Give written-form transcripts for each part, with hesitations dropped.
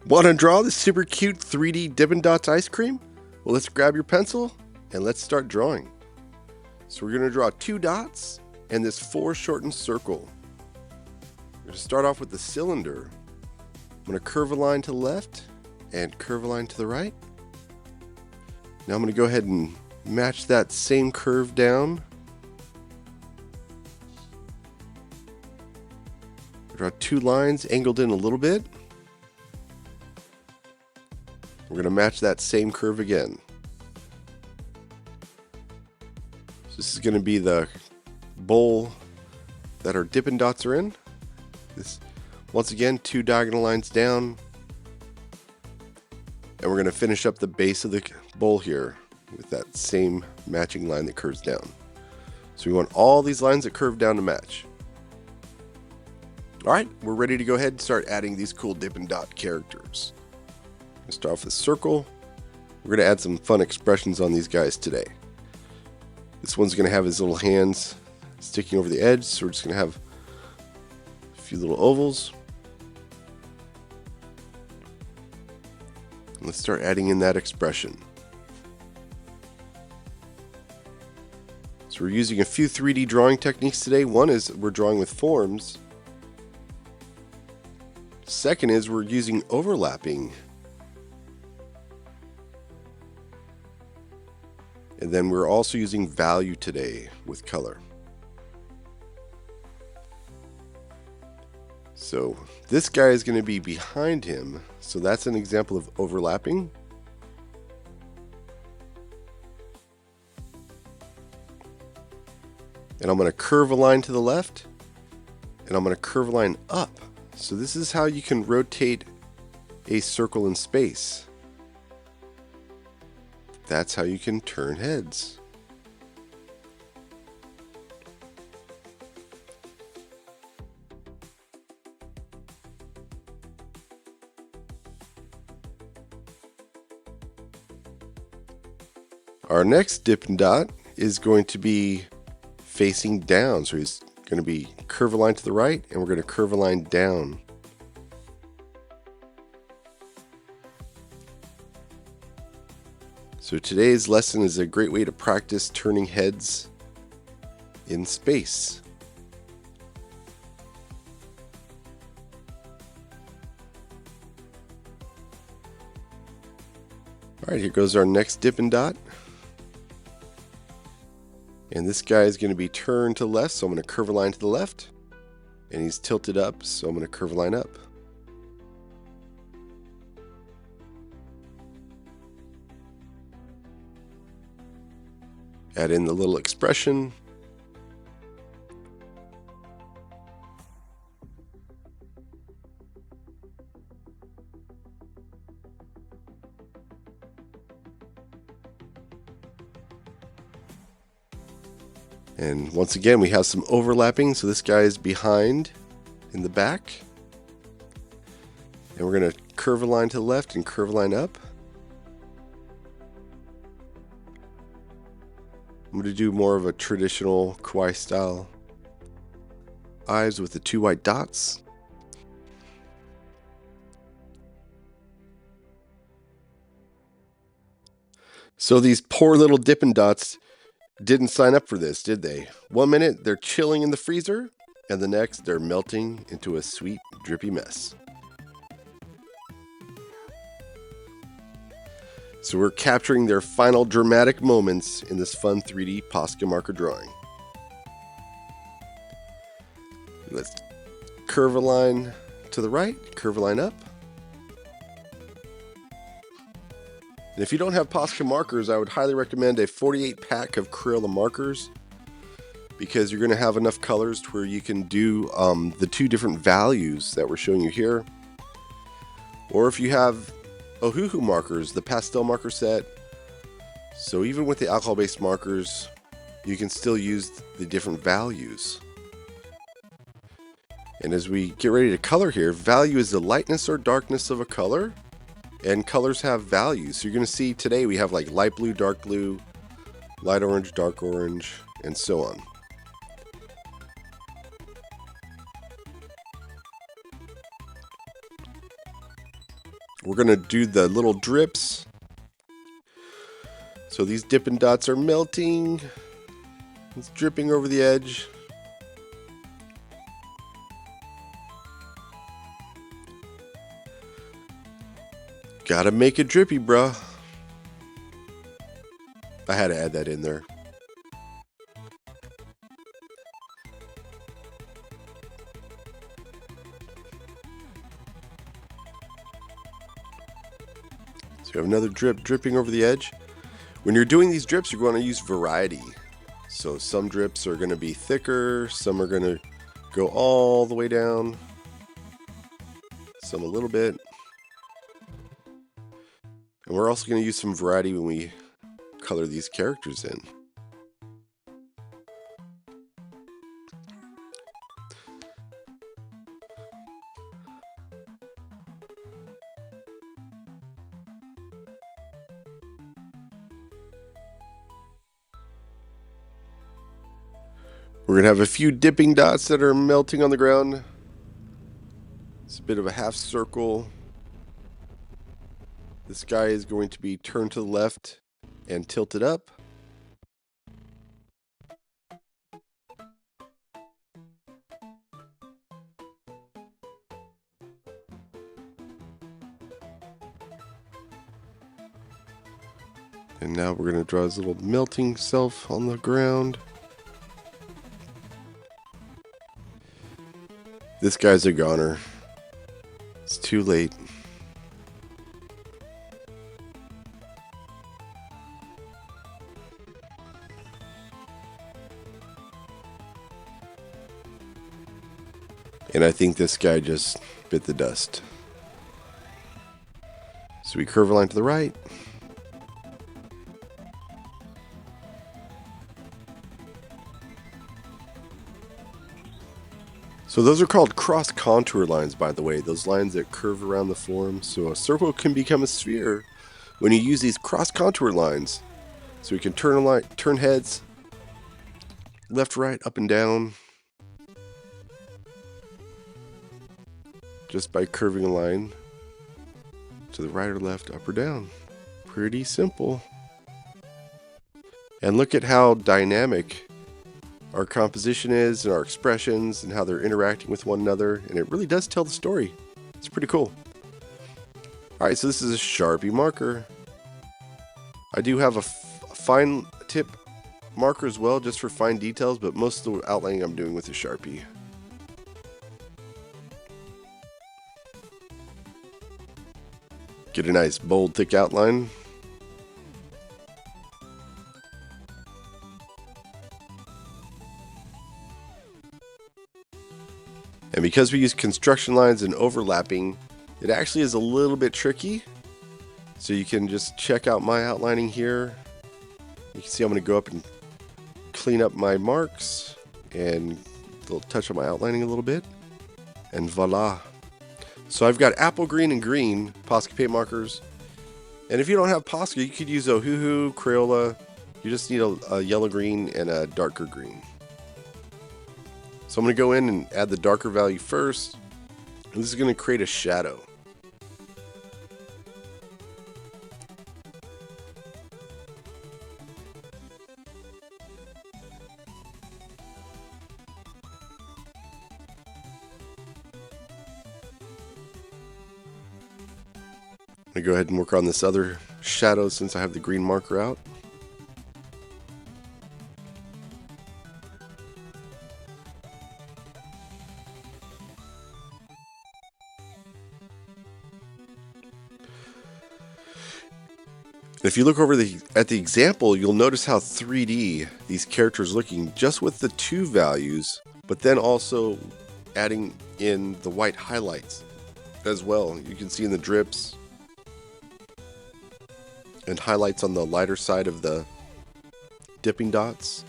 Want to draw this super cute 3D Dippin Dots ice cream? Well, let's grab your pencil and let's start drawing. So we're going to draw 2 dots and this foreshortened circle. We're going to start off with the cylinder. I'm going to curve a line to the left and curve a line to the right. Now I'm going to go ahead and match that same curve down. Draw 2 lines angled in a little bit. We're going to match that same curve again. So this is going to be the bowl that our Dippin Dots are in. This, once again, 2 diagonal lines down. And we're going to finish up the base of the bowl here with that same matching line that curves down. So we want all these lines that curve down to match. Alright, we're ready to go ahead and start adding these cool Dippin Dot characters. Let's start off with a circle. We're going to add some fun expressions on these guys today. This one's going to have his little hands sticking over the edge, so we're just going to have a few little ovals. And let's start adding in that expression. So we're using a few 3D drawing techniques today. One is we're drawing with forms. Second is we're using overlapping. And then we're also using value today with color. So this guy is going to be behind him. So that's an example of overlapping. And I'm going to curve a line to the left. And I'm going to curve a line up. So this is how you can rotate a circle in space. That's how you can turn heads. Our next Dippin Dot is going to be facing down. So he's going to be curve a line to the right, and we're going to curve a line down. So today's lesson is a great way to practice turning heads in space. Alright, here goes our next Dippin Dot. And this guy is going to be turned to the left, so I'm going to curve a line to the left. And he's tilted up, so I'm going to curve a line up. Add in the little expression. And once again, we have some overlapping. So this guy is behind in the back. And we're going to curve a line to the left and curve a line up. I'm going to do more of a traditional kawaii-style eyes with the 2 white dots. So these poor little Dippin Dots didn't sign up for this, did they? 1 minute they're chilling in the freezer, and the next they're melting into a sweet, drippy mess. So we're capturing their final dramatic moments in this fun 3D Posca marker drawing. Let's curve a line to the right, curve a line up. And if you don't have Posca markers, I would highly recommend a 48 pack of Crayola markers, because you're going to have enough colors to where you can do the 2 different values that we're showing you here. Or if you have Ohuhu markers, the Pastel marker set. So even with the alcohol-based markers, you can still use the different values. And as we get ready to color here, value is the lightness or darkness of a color, and colors have values. So you're going to see today we have like light blue, dark blue, light orange, dark orange, and so on. We're going to do the little drips. So these Dippin Dots are melting. It's dripping over the edge. Gotta make it drippy, bruh. I had to add that in there. So we have another drip dripping over the edge. When you're doing these drips, you're going to use variety. So some drips are going to be thicker, some are going to go all the way down, some a little bit. And we're also going to use some variety when we color these characters in. We're going to have a few dipping dots that are melting on the ground. It's a bit of a half circle. This guy is going to be turned to the left and tilted up. And now we're going to draw his little melting self on the ground. This guy's a goner. It's too late. And I think this guy just bit the dust. So we curve a line to the right. So those are called cross contour lines, by the way, those lines that curve around the form. So a circle can become a sphere when you use these cross contour lines. So we can turn heads left, right, up and down just by curving a line to the right or left, up or down. Pretty simple. And look at how dynamic our composition is and our expressions and how they're interacting with one another, and it really does tell the story. It's pretty cool. Alright, so this is a Sharpie marker. I do have a fine tip marker as well, just for fine details, but most of the outlining I'm doing with a Sharpie. Get a nice bold thick outline. And because we use construction lines and overlapping, it actually is a little bit tricky. So you can just check out my outlining here. You can see I'm going to go up and clean up my marks and a little touch on my outlining a little bit. And voila. So I've got apple green and green Posca paint markers. And if you don't have Posca, you could use Ohuhu, Crayola. You just need a yellow green and a darker green. So I'm going to go in and add the darker value first. And this is going to create a shadow. I'm going to go ahead and work on this other shadow since I have the green marker out. If you look over at the example, you'll notice how 3D these characters looking just with the two values, but then also adding in the white highlights as well. You can see in the drips and highlights on the lighter side of the dipping dots.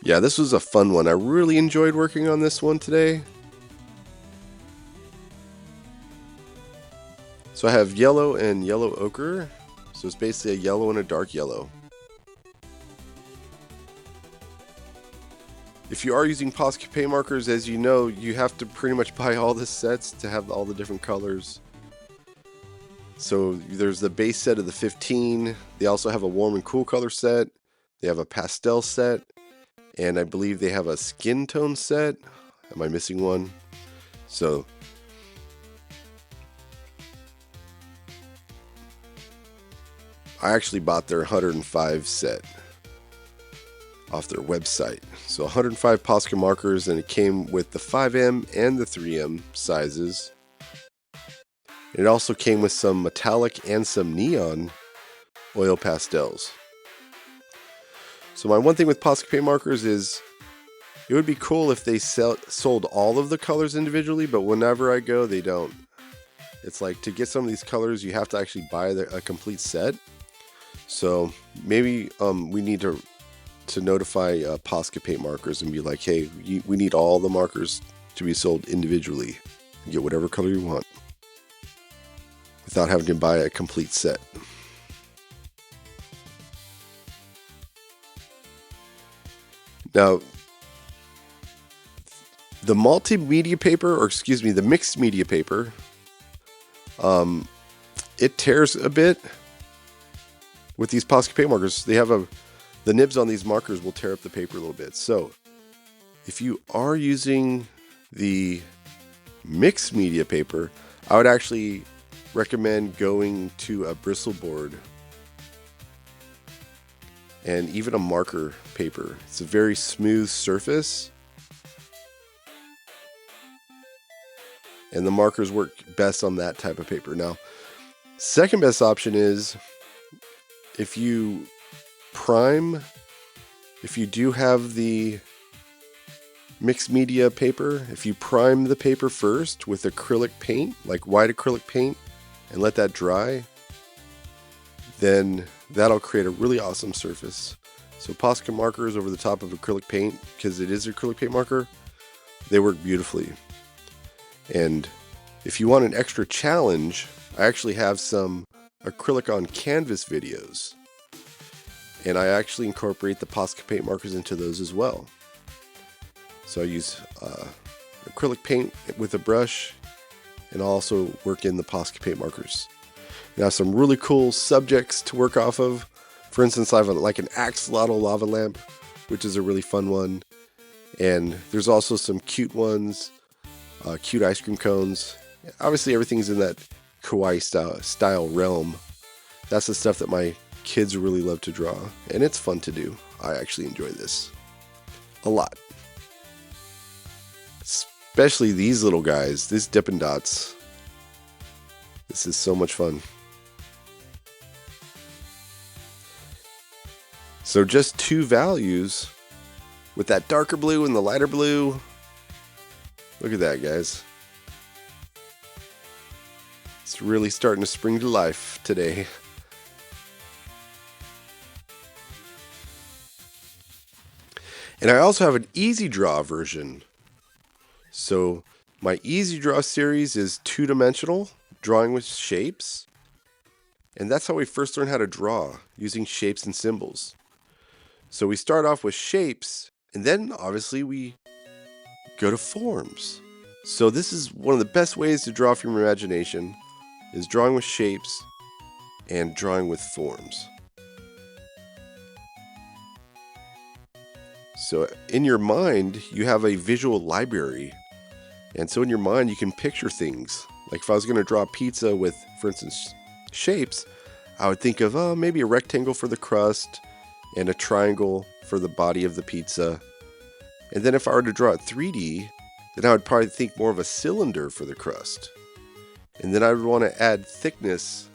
Yeah, this was a fun one. I really enjoyed working on this one today. So I have yellow and yellow ochre. So it's basically a yellow and a dark yellow. If you are using Posca paint markers, as you know, you have to pretty much buy all the sets to have all the different colors. So there's the base set of the 15. They also have a warm and cool color set. They have a pastel set. And I believe they have a skin tone set. Am I missing one? So I actually bought their 105 set off their website. So 105 Posca markers, and it came with the 5M and the 3M sizes. It also came with some metallic and some neon oil pastels. So my one thing with Posca paint markers is it would be cool if they sold all of the colors individually, but whenever I go, they don't. It's like, to get some of these colors, you have to actually buy a complete set. So maybe we need to notify Posca paint markers and be like, hey, we need all the markers to be sold individually. Get whatever color you want without having to buy a complete set. Now, the multimedia paper, or excuse me, the mixed media paper, it tears a bit with these Posca paint markers. They have the nibs on these markers will tear up the paper a little bit. So if you are using the mixed media paper, I would actually recommend going to a bristle board and even a marker paper. It's a very smooth surface, and the markers work best on that type of paper. Now, second best option is if you do have the mixed media paper, if you prime the paper first with acrylic paint, like white acrylic paint, and let that dry, then that'll create a really awesome surface. So Posca markers over the top of acrylic paint, because it is acrylic paint marker, they work beautifully. And if you want an extra challenge, I actually have some acrylic on canvas videos, and I actually incorporate the Posca paint markers into those as well. So I use acrylic paint with a brush, and I'll also work in the Posca paint markers. And I have some really cool subjects to work off of. For instance, I have like an axolotl lava lamp, which is a really fun one. And there's also some cute ones, cute ice cream cones. Obviously, everything's in that kawaii-style realm. That's the stuff that my kids really love to draw, and it's fun to do. I actually enjoy this a lot. Especially these little guys, these Dippin Dots. This is so much fun. So just two values with that darker blue and the lighter blue. Look at that, guys. It's really starting to spring to life today. And I also have an easy draw version. So my easy draw series is 2-dimensional, drawing with shapes. And that's how we first learn how to draw, using shapes and symbols. So we start off with shapes, and then obviously we go to forms. So this is one of the best ways to draw from your imagination, is drawing with shapes and drawing with forms. So in your mind, you have a visual library. And so in your mind, you can picture things. Like if I was going to draw pizza with, for instance, shapes, I would think of maybe a rectangle for the crust and a triangle for the body of the pizza. And then if I were to draw it 3D, then I would probably think more of a cylinder for the crust. And then I would want to add thickness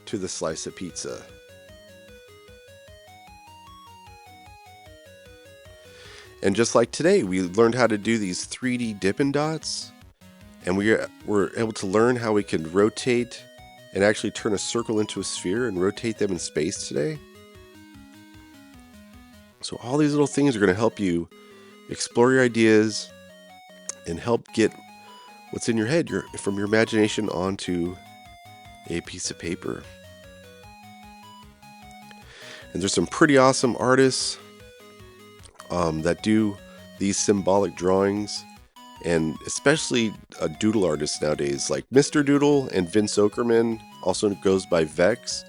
to the slice of pizza. And just like today, we learned how to do these 3D Dippin Dots, and we were able to learn how we can rotate and actually turn a circle into a sphere and rotate them in space today. So all these little things are going to help you explore your ideas and help get what's in your head from your imagination onto a piece of paper. And there's some pretty awesome artists that do these symbolic drawings, and especially doodle artists nowadays like Mr. Doodle and Vince Okerman, also goes by Vex.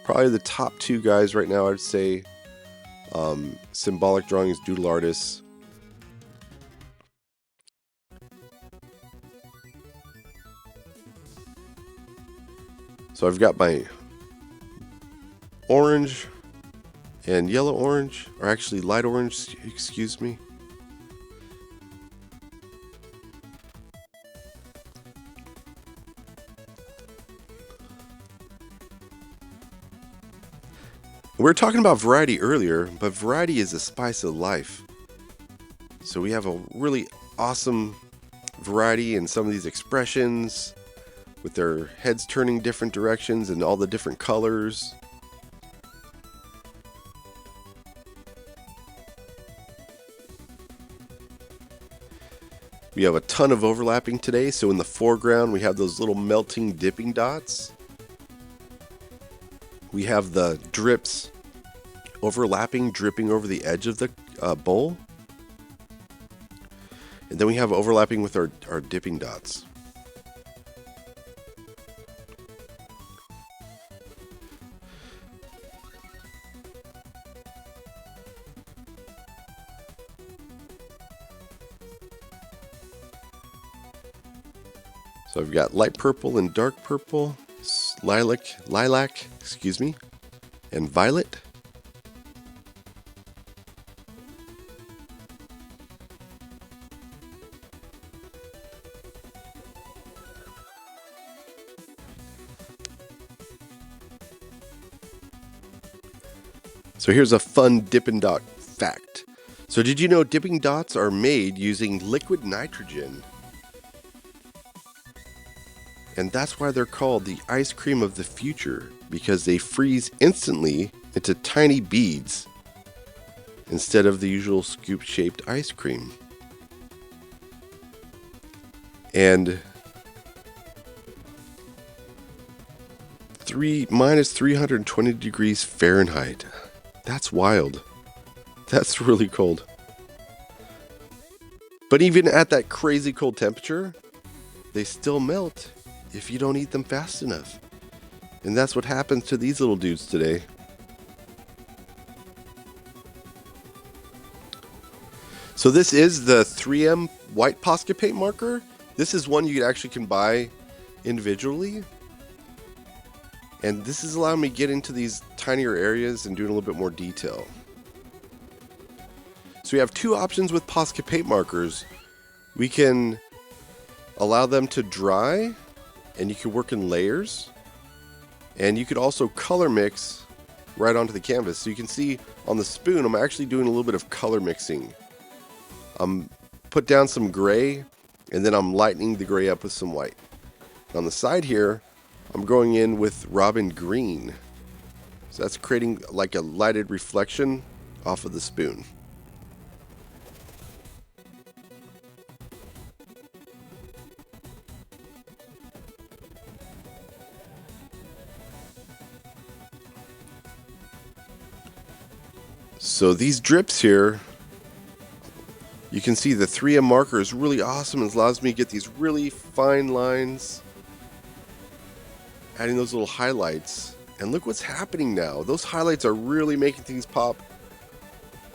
Probably the top two guys right now, I'd say. Symbolic drawings, doodle artists. So I've got my orange and yellow orange, or actually light orange, excuse me. We were talking about variety earlier, but variety is the spice of life. So we have a really awesome variety in some of these expressions, with their heads turning different directions and all the different colors. We have a ton of overlapping today, so in the foreground we have those little melting dipping dots. We have the drips overlapping, dripping over the edge of the bowl. And then we have overlapping with our dipping dots. So I've got light purple and dark purple, lilac, excuse me, and violet. So here's a fun Dippin Dot fact. So did you know dipping dots are made using liquid nitrogen? And that's why they're called the ice cream of the future, because they freeze instantly into tiny beads instead of the usual scoop-shaped ice cream. And minus 320 degrees Fahrenheit. That's wild. That's really cold. But even at that crazy cold temperature, they still melt if you don't eat them fast enough. And that's what happens to these little dudes today. So this is the 3M white Posca paint marker. This is one you actually can buy individually. And this is allowing me to get into these tinier areas and doing a little bit more detail. So we have two options with Posca paint markers. We can allow them to dry, and you can work in layers. And you could also color mix right onto the canvas. So you can see on the spoon, I'm actually doing a little bit of color mixing. Put down some gray, and then I'm lightening the gray up with some white. And on the side here, I'm going in with robin green. So that's creating like a lighted reflection off of the spoon. So these drips here, you can see the 3M marker is really awesome. It allows me to get these really fine lines, adding those little highlights. And look what's happening now. Those highlights are really making things pop,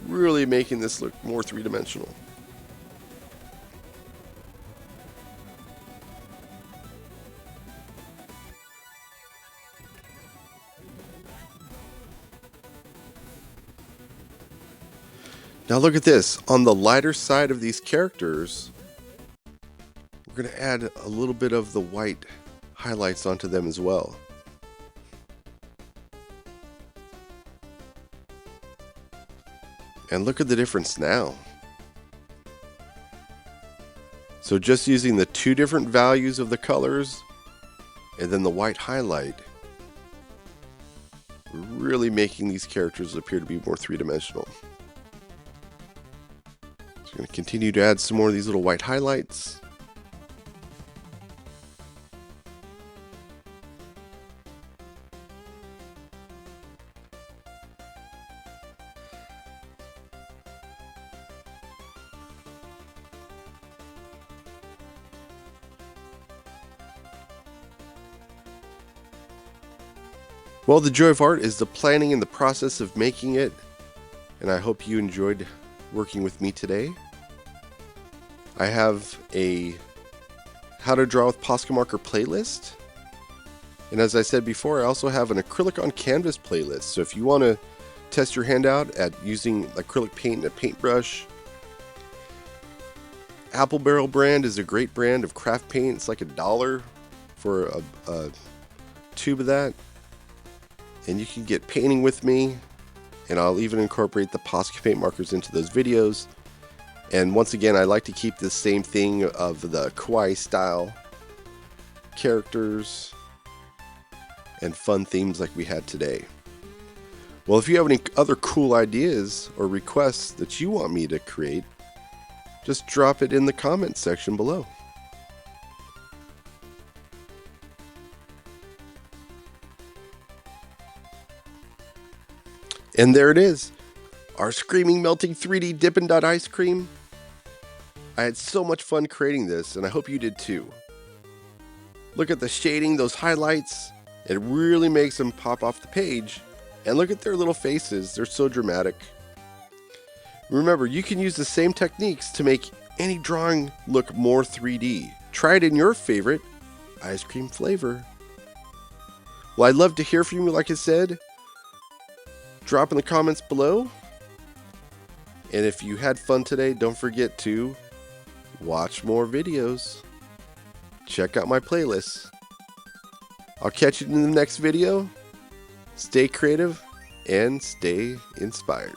really making this look more three-dimensional. Now look at this. On the lighter side of these characters, we're going to add a little bit of the white highlights onto them as well. And look at the difference now. So just using the two different values of the colors and then the white highlight, we're really making these characters appear to be more three-dimensional. So I'm going to continue to add some more of these little white highlights. Well, the joy of art is the planning and the process of making it, and I hope you enjoyed working with me today. I have a How to Draw with Posca Marker playlist, and as I said before, I also have an acrylic on canvas playlist. So if you want to test your hand out at using acrylic paint and a paintbrush, Apple Barrel brand is a great brand of craft paint. It's like $1 for a tube of that. And you can get painting with me, and I'll even incorporate the Posca paint markers into those videos. And once again, I like to keep the same thing of the kawaii-style characters and fun themes like we had today. Well, if you have any other cool ideas or requests that you want me to create, just drop it in the comments section below. And there it is, our screaming melting 3D Dippin' Dot ice cream. I had so much fun creating this, and I hope you did too. Look at the shading, those highlights. It really makes them pop off the page. And look at their little faces, they're so dramatic. Remember, you can use the same techniques to make any drawing look more 3D. Try it in your favorite ice cream flavor. Well, I'd love to hear from you, like I said. Drop in the comments below. And if you had fun today, don't forget to watch more videos. Check out my playlists. I'll catch you in the next video. Stay creative and stay inspired.